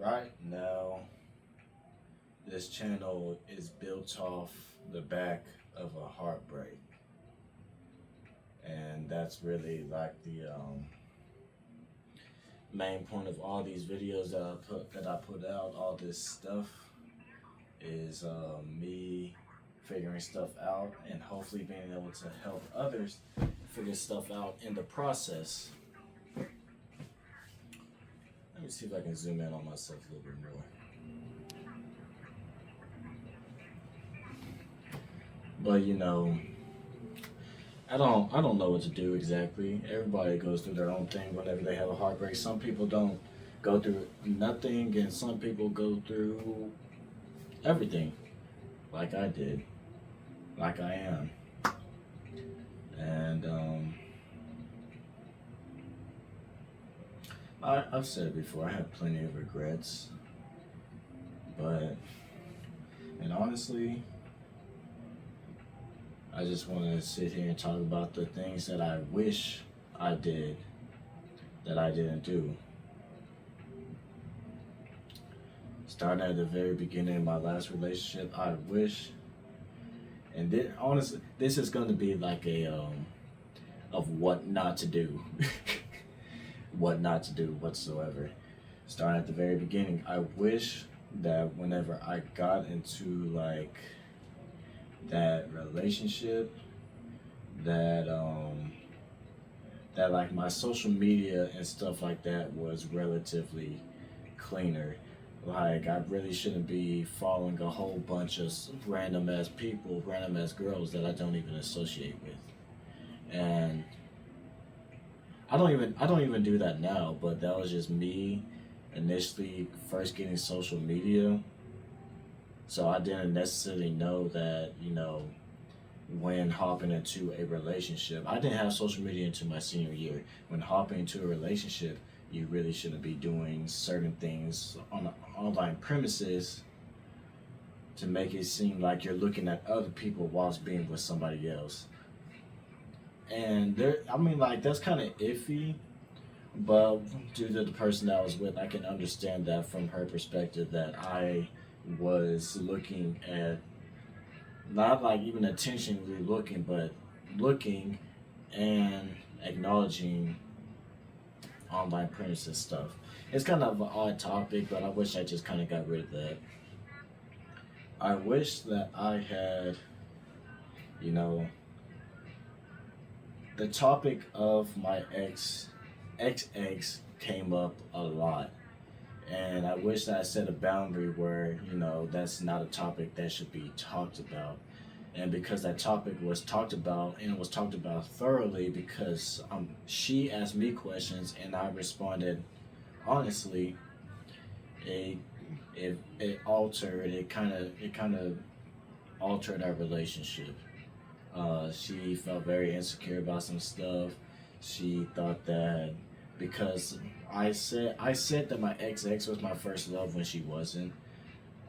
Right now, this channel is built off the back of a heartbreak, and that's really like the main point of all these videos that I put out. All this stuff is me figuring stuff out and hopefully being able to help others figure stuff out in the process. Let me see if I can zoom in on myself a little bit more. But I don't know what to do exactly. Everybody goes through their own thing whenever they have a heartbreak. Some people don't go through nothing, and some people go through everything, like I did, like I am. And I've said it before. I have plenty of regrets, but and honestly, I just want to sit here and talk about the things that I wish I did that I didn't do. Starting at the very beginning of my last relationship, I wish, and then honestly, this is going to be like a of what not to do, what not to do whatsoever. Starting at the very beginning, I wish that whenever I got into like that relationship, that that like my social media and stuff like that was relatively cleaner. Like I really shouldn't be following a whole bunch of random ass people, random ass girls that I don't even associate with. And I don't even do that now, but that was just me initially first getting social media. So I didn't necessarily know that, when hopping into a relationship, I didn't have social media until my senior year. When hopping into a relationship, you really shouldn't be doing certain things on online premises to make it seem like you're looking at other people whilst being with somebody else. And like that's kind of iffy, but due to the person that I was with, I can understand that from her perspective that I was looking at, not like even intentionally looking, but looking and acknowledging online premises stuff. It's kind of an odd topic, but I wish I just kind of got rid of that. I wish that I had, you know, the topic of my ex came up a lot. And I wish that I set a boundary where, that's not a topic that should be talked about. And because that topic was talked about, and it was talked about thoroughly, because she asked me questions and I responded honestly, it it kind of altered our relationship. She felt very insecure about some stuff. She thought that because I said that my ex was my first love when she wasn't.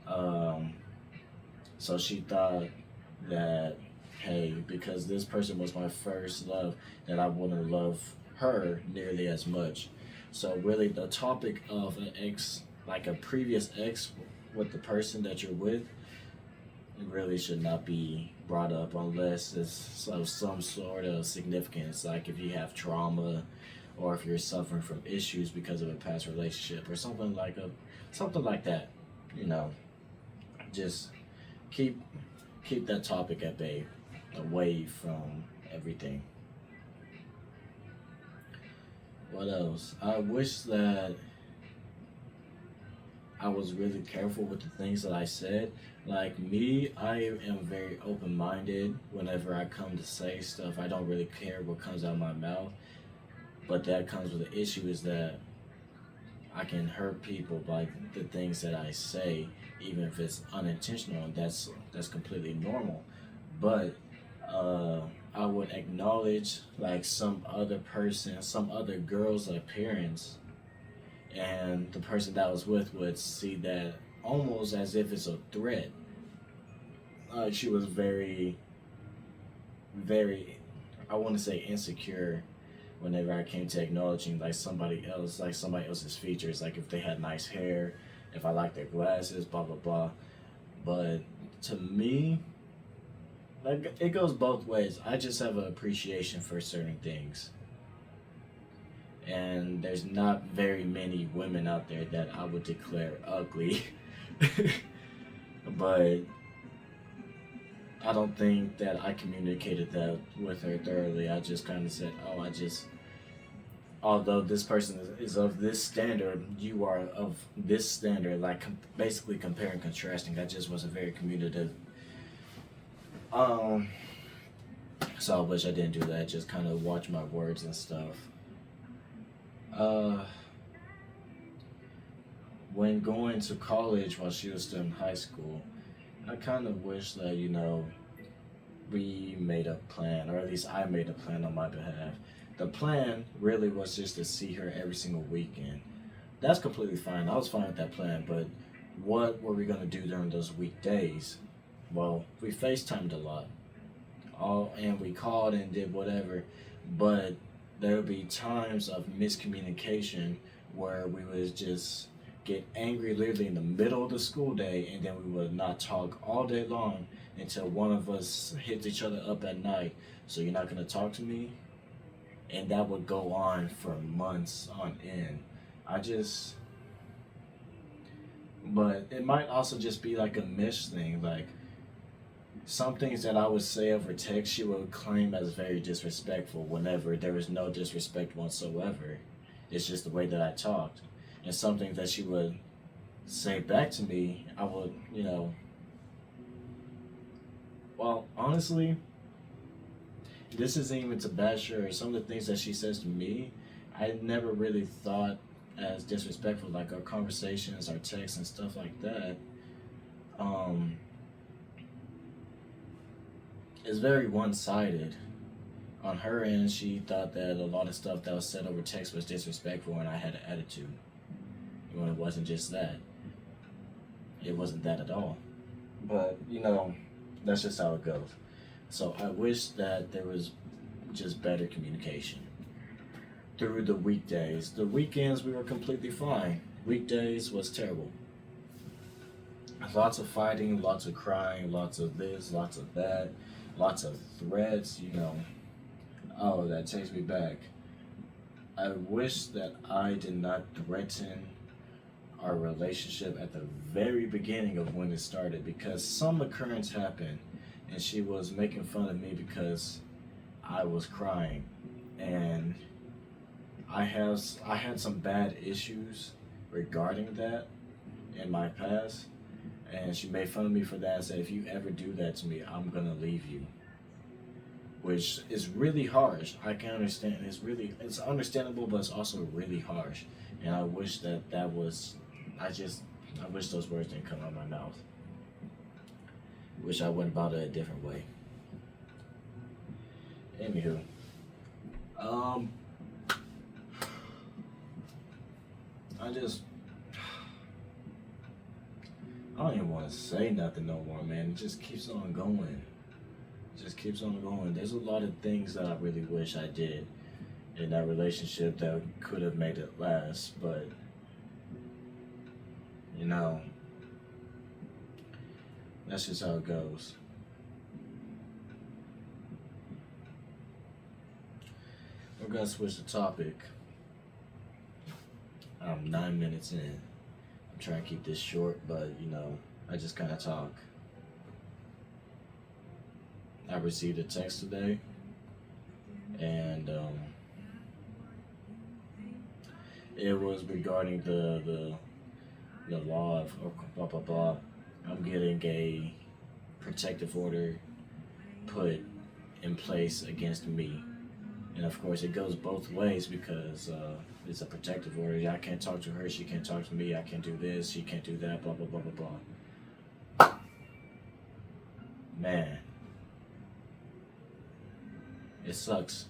Um, so she thought that, hey, because this person was my first love, that I wouldn't love her nearly as much. So really, the topic of an ex, like a previous ex, with the person that you're with, it really should not be brought up unless it's of some sort of significance, like if you have trauma or if you're suffering from issues because of a past relationship or something like that. You know, just keep keep that topic at bay, away from everything. What else? I wish that I was really careful with the things that I said. Like me, I am very open minded whenever I come to say stuff. I don't really care what comes out of my mouth. But that comes with the issue is that I can hurt people by the things that I say, even if it's unintentional, and that's completely normal. But uh, I would acknowledge like some other girl's appearance, and the person that I was with would see that almost as if it's a threat. She was very, very, I want to say insecure whenever I came to acknowledging like somebody else's features, like if they had nice hair, if I like their glasses, blah blah blah. But to me, like it goes both ways. I just have an appreciation for certain things, and there's not very many women out there that I would declare ugly. But I don't think that I communicated that with her thoroughly. I just kind of said, "Oh, although this person is of this standard, you are of this standard." Like basically comparing, contrasting. I just wasn't very communicative. Um, so I wish I didn't do that. Just kind of watch my words and stuff. Uh, when going to college while she was still in high school, I kind of wish that we made a plan, or at least I made a plan on my behalf. The plan really was just to see her every single weekend. That's completely fine. I was fine with that plan, but what were we gonna do during those weekdays? Well, we FaceTimed a lot, and we called and did whatever, but there would be times of miscommunication where we would just get angry literally in the middle of the school day, and then we would not talk all day long until one of us hits each other up at night. So you're not gonna talk to me, and that would go on for months on end. I just, but it might also just be like a mish thing. Like some things that I would say over text, she would claim as very disrespectful whenever there was no disrespect whatsoever. It's just the way that I talked. And some things that she would say back to me, I would, well, honestly, this isn't even to bash her. Some of the things that she says to me, I never really thought as disrespectful, like our conversations, our texts, and stuff like that. Um, it's very one-sided. On her end, she thought that a lot of stuff that was said over text was disrespectful, and I had an attitude. When it wasn't just that. It wasn't that at all. But, that's just how it goes. So I wish that there was just better communication through the weekdays. The weekends we were completely fine. Weekdays was terrible. Lots of fighting, lots of crying, lots of this, lots of that, lots of threats, Oh, that takes me back. I wish that I did not threaten our relationship at the very beginning of when it started, because some occurrence happened and she was making fun of me because I was crying, and I had some bad issues regarding that in my past, and she made fun of me for that and said, if you ever do that to me, I'm gonna leave you, which is really harsh. I can understand. It's understandable, but it's also really harsh, and I wish that was I wish those words didn't come out of my mouth. Wish I went about it a different way. Anywho, um, I don't even want to say nothing no more, man. It just keeps on going. It just keeps on going. There's a lot of things that I really wish I did in that relationship that could have made it last, but that's just how it goes. We're gonna switch the topic. I'm 9 minutes in. I'm trying to keep this short, but I just kind of talk. I received a text today, and it was regarding the law of blah blah blah. I'm getting a protective order put in place against me, and of course it goes both ways because it's a protective order. I can't talk to her, she can't talk to me. I can't do this, she can't do that. Blah blah blah blah blah. Man, it sucks.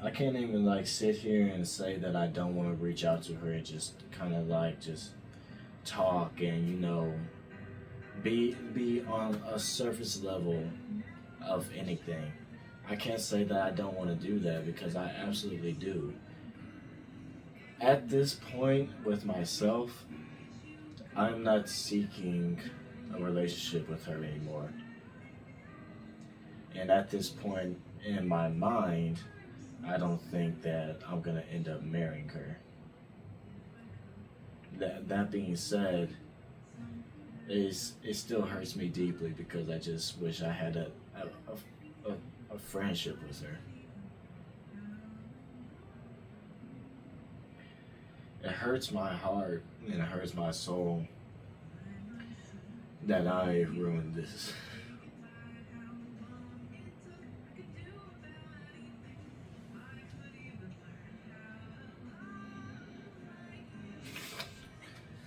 I can't even sit here and say that I don't want to reach out to her and just kind of just talk and be on a surface level of anything. I can't say that I don't want to do that because I absolutely do. At this point with myself, I'm not seeking a relationship with her anymore. And at this point in my mind, I don't think that I'm gonna end up marrying her. That being said, it still hurts me deeply because I just wish I had a friendship with her. It hurts my heart and it hurts my soul that I ruined this.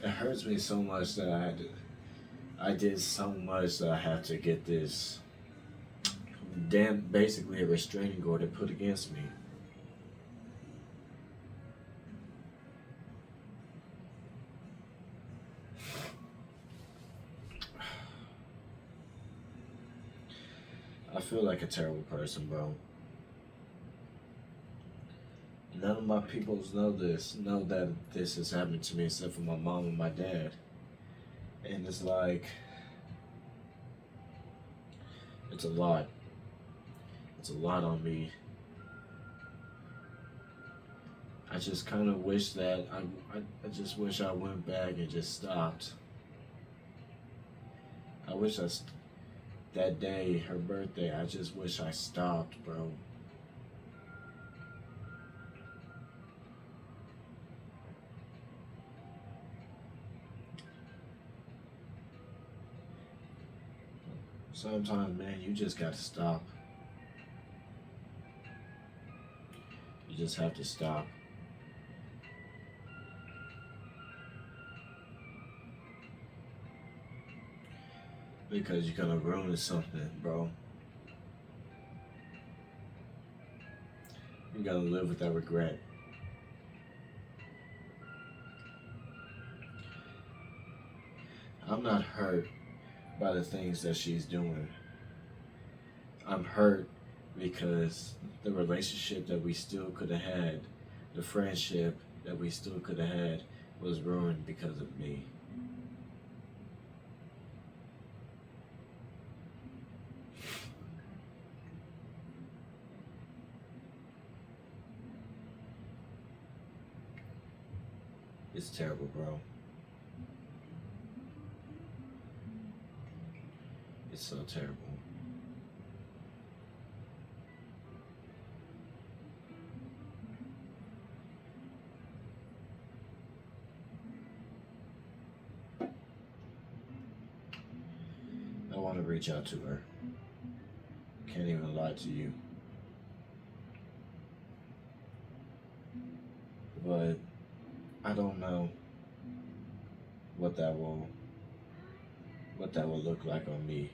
It hurts me so much that I did so much that I have to get this damn basically a restraining order put against me. I feel like a terrible person, bro. None of my peoples know that this has happened to me except for my mom and my dad. And it's like, it's a lot. It's a lot on me. I just kind of wish that I just wish I went back and just stopped. I wish that day, her birthday, I just wish I stopped, bro. Sometimes, man, you just gotta stop. You just have to stop. Because you're gonna ruin something, bro. You're gonna live with that regret. I'm not hurt by the things that she's doing. I'm hurt because the relationship that we still could have had, the friendship that we still could have had, was ruined because of me. It's terrible, bro. It's so terrible. I want to reach out to her. Can't even lie to you. But I don't know what that will look like on me.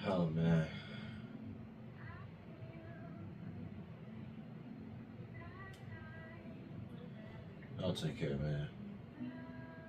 Oh man. I'll take care, man.